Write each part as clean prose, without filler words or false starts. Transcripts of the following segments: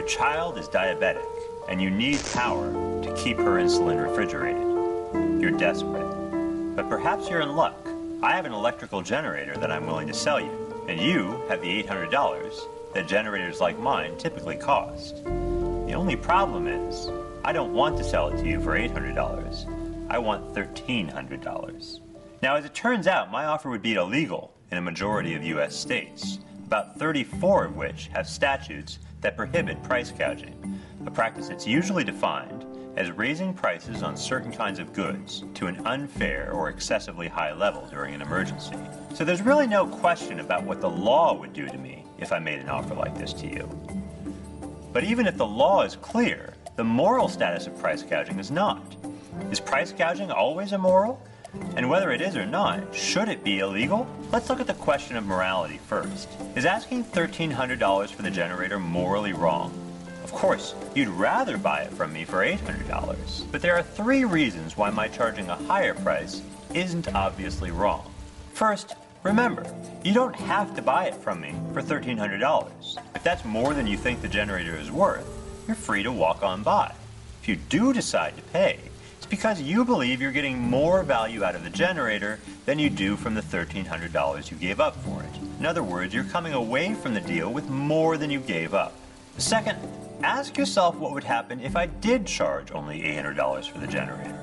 child is diabetic, and you need power to keep her insulin refrigerated. You're desperate. But perhaps you're in luck. I have an electrical generator that I'm willing to sell you, and you have the $800 that generators like mine typically cost. The only problem is, I don't want to sell it to you for $800. I want $1,300. Now, as it turns out, my offer would be illegal in a majority of U.S. states, about 34 of which have statutes that prohibit price gouging, a practice that's usually defined as raising prices on certain kinds of goods to an unfair or excessively high level during an emergency. So there's really no question about what the law would do to me if I made an offer like this to you. But even if the law is clear, the moral status of price gouging is not. Is price gouging always immoral? And whether it is or not, should it be illegal? Let's look at the question of morality first. Is asking $1,300 for the generator morally wrong? Of course, you'd rather buy it from me for $800, but there are 3 reasons why my charging a higher price isn't obviously wrong. First, remember, you don't have to buy it from me for $1,300. If that's more than you think the generator is worth, you're free to walk on by. If you do decide to pay, it's because you believe you're getting more value out of the generator than you do from the $1,300 you gave up for it. In other words, you're coming away from the deal with more than you gave up. Second, ask yourself what would happen if I did charge only $800 for the generator.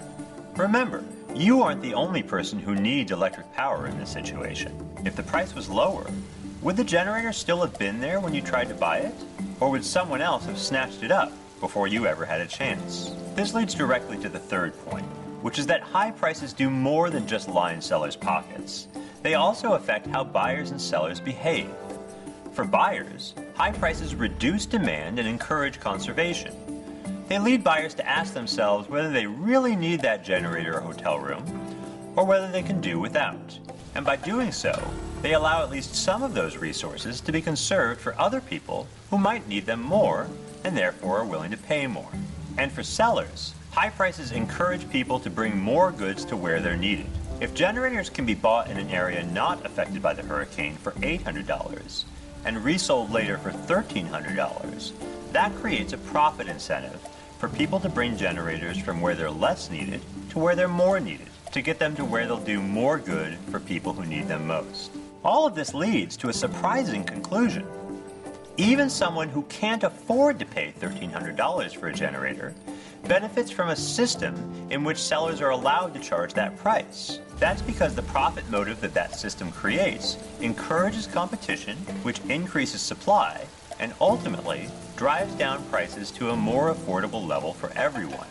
Remember, you aren't the only person who needs electric power in this situation. If the price was lower, would the generator still have been there when you tried to buy it? Or would someone else have snatched it up before you ever had a chance? This leads directly to the third point, which is that high prices do more than just line sellers' pockets. They also affect how buyers and sellers behave. For buyers, high prices reduce demand and encourage conservation. They lead buyers to ask themselves whether they really need that generator or hotel room, or whether they can do without. And by doing so, they allow at least some of those resources to be conserved for other people who might need them more and therefore are willing to pay more. And for sellers, high prices encourage people to bring more goods to where they're needed. If generators can be bought in an area not affected by the hurricane for $800 and resold later for $1,300, that creates a profit incentive for people to bring generators from where they're less needed to where they're more needed, to get them to where they'll do more good for people who need them most. All of this leads to a surprising conclusion. Even someone who can't afford to pay $1,300 for a generator benefits from a system in which sellers are allowed to charge that price. That's because the profit motive that system creates encourages competition, which increases supply, and ultimately drives down prices to a more affordable level for everyone.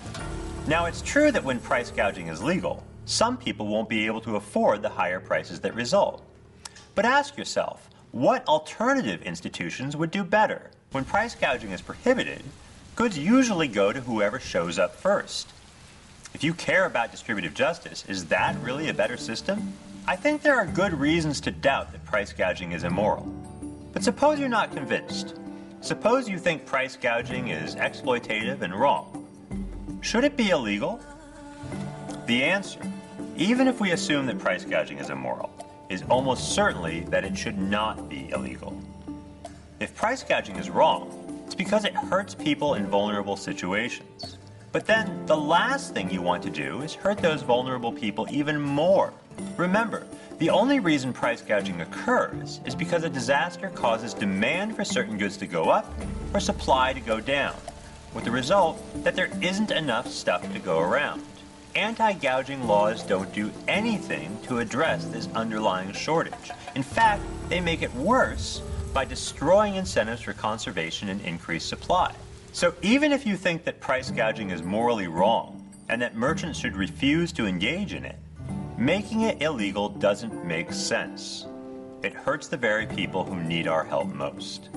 Now, it's true that when price gouging is legal, some people won't be able to afford the higher prices that result. But ask yourself, what alternative institutions would do better? When price gouging is prohibited, goods usually go to whoever shows up first. If you care about distributive justice, is that really a better system? I think there are good reasons to doubt that price gouging is immoral. But suppose you're not convinced. Suppose you think price gouging is exploitative and wrong. Should it be illegal? The answer, even if we assume that price gouging is immoral, is almost certainly that it should not be illegal. If price gouging is wrong, it's because it hurts people in vulnerable situations. But then the last thing you want to do is hurt those vulnerable people even more. Remember, the only reason price gouging occurs is because a disaster causes demand for certain goods to go up or supply to go down, with the result that there isn't enough stuff to go around. Anti-gouging laws don't do anything to address this underlying shortage. In fact, they make it worse by destroying incentives for conservation and increased supply. So even if you think that price gouging is morally wrong and that merchants should refuse to engage in it, making it illegal doesn't make sense. It hurts the very people who need our help most.